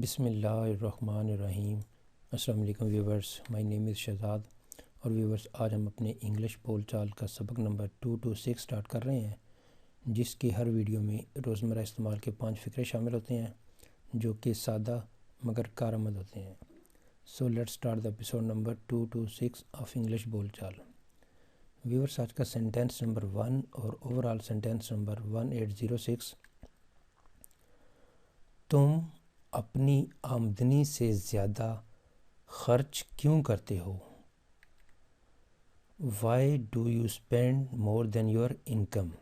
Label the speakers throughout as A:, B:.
A: بسم اللہ الرحمن الرحیم۔ السلام علیکم ویورز، مائی نیم از شہزاد اور ویورز آج ہم اپنے انگلش بول چال کا سبق نمبر 226 سٹارٹ کر رہے ہیں، جس کی ہر ویڈیو میں روزمرہ استعمال کے 5 فقرے شامل ہوتے ہیں جو کہ سادہ مگر کارآمد ہوتے ہیں۔ So let's start the episode number 226 of English بول چال۔ ویورز آج کا سینٹینس نمبر 1 اور اوورال سینٹینس نمبر 1806۔ تم اپنی آمدنی سے زیادہ خرچ کیوں کرتے ہو؟ Why do you spend more than your income?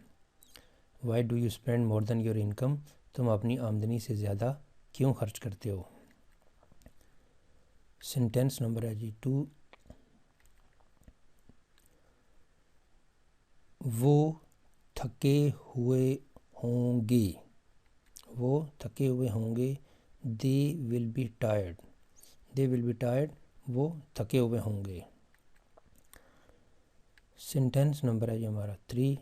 A: Why do you spend more than your income? تم اپنی آمدنی سے زیادہ کیوں خرچ کرتے ہو؟ سینٹینس نمبر ہے 2۔ وہ تھکے ہوئے ہوں گے۔ وہ تھکے ہوئے ہوں گے۔ They will be tired. They will be tired. وہ تھکے ہوئے ہوں گے۔ سینٹینس نمبر ہے ہمارا 3۔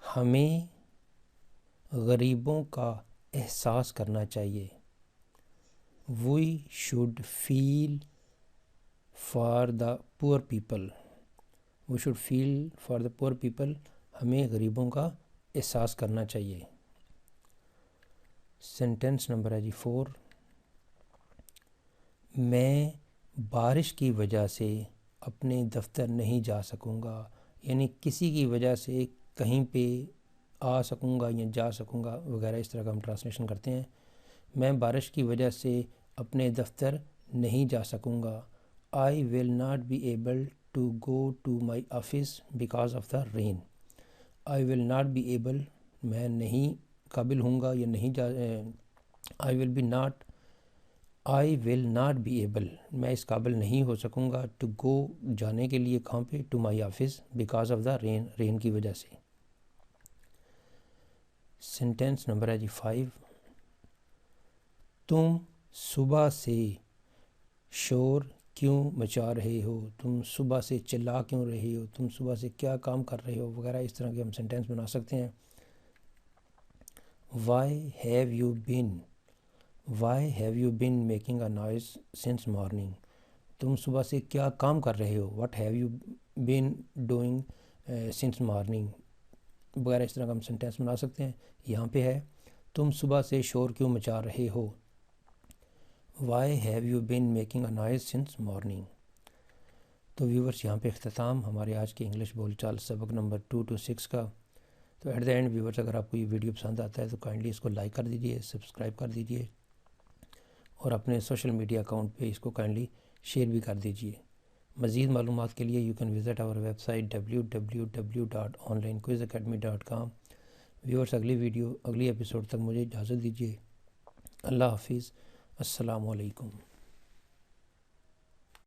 A: ہمیں غریبوں کا احساس کرنا چاہیے۔ We should feel for the poor people. We should feel for the poor people. ہمیں غریبوں کا احساس کرنا چاہیے۔ سینٹینس نمبر ہے 4۔ میں بارش کی وجہ سے اپنے دفتر نہیں جا سکوں گا، یعنی کسی کی وجہ سے کہیں پہ آ سکوں گا یا جا سکوں گا وغیرہ، اس طرح کا ہم ٹرانسلیشن کرتے ہیں۔ میں بارش کی وجہ سے اپنے دفتر نہیں جا سکوں گا۔ I will not be able to go to my office because of the rain. I will not be able، میں نہیں قابل ہوں گا یا نہیں جا I will not be able، میں اس قابل نہیں ہو سکوں گا to go، جانے کے لیے کہاں پہ to my office because of the rain، رین کی وجہ سے۔ سینٹینس نمبر ہے 5۔ تم صبح سے شور کیوں مچا رہے ہو؟ تم صبح سے چلا کیوں رہے ہو؟ تم صبح سے کیا کام کر رہے ہو وغیرہ، اس طرح کے ہم سینٹینس بنا سکتے ہیں۔ Why have you been making a noise since morning؟ تم صبح سے کیا کام کر رہے ہو؟ What have you been doing since morning وغیرہ، اس طرح کا ہم سینٹینس بنا سکتے ہیں۔ یہاں پہ ہے تم صبح سے شور کیوں مچا رہے ہو۔ Why have you been making a noise since morning؟ تو ویورز یہاں پہ اختتام ہمارے آج کے انگلش بول چال سبق نمبر 226 کا۔ تو ایٹ دا اینڈ ویورز، اگر آپ کو یہ ویڈیو پسند آتا ہے تو کائنڈلی اس کو لائک کر دیجئے، سبسکرائب کر دیجئے اور اپنے سوشل میڈیا اکاؤنٹ پہ اس کو کائنڈلی شیئر بھی کر دیجئے۔ مزید معلومات کے لیے you can visit our website www.onlinequizacademy.com۔ Viewers اگلی ایپیسوڈ تک مجھے اجازت دیجیے۔ اللہ حافظ، السلام علیکم۔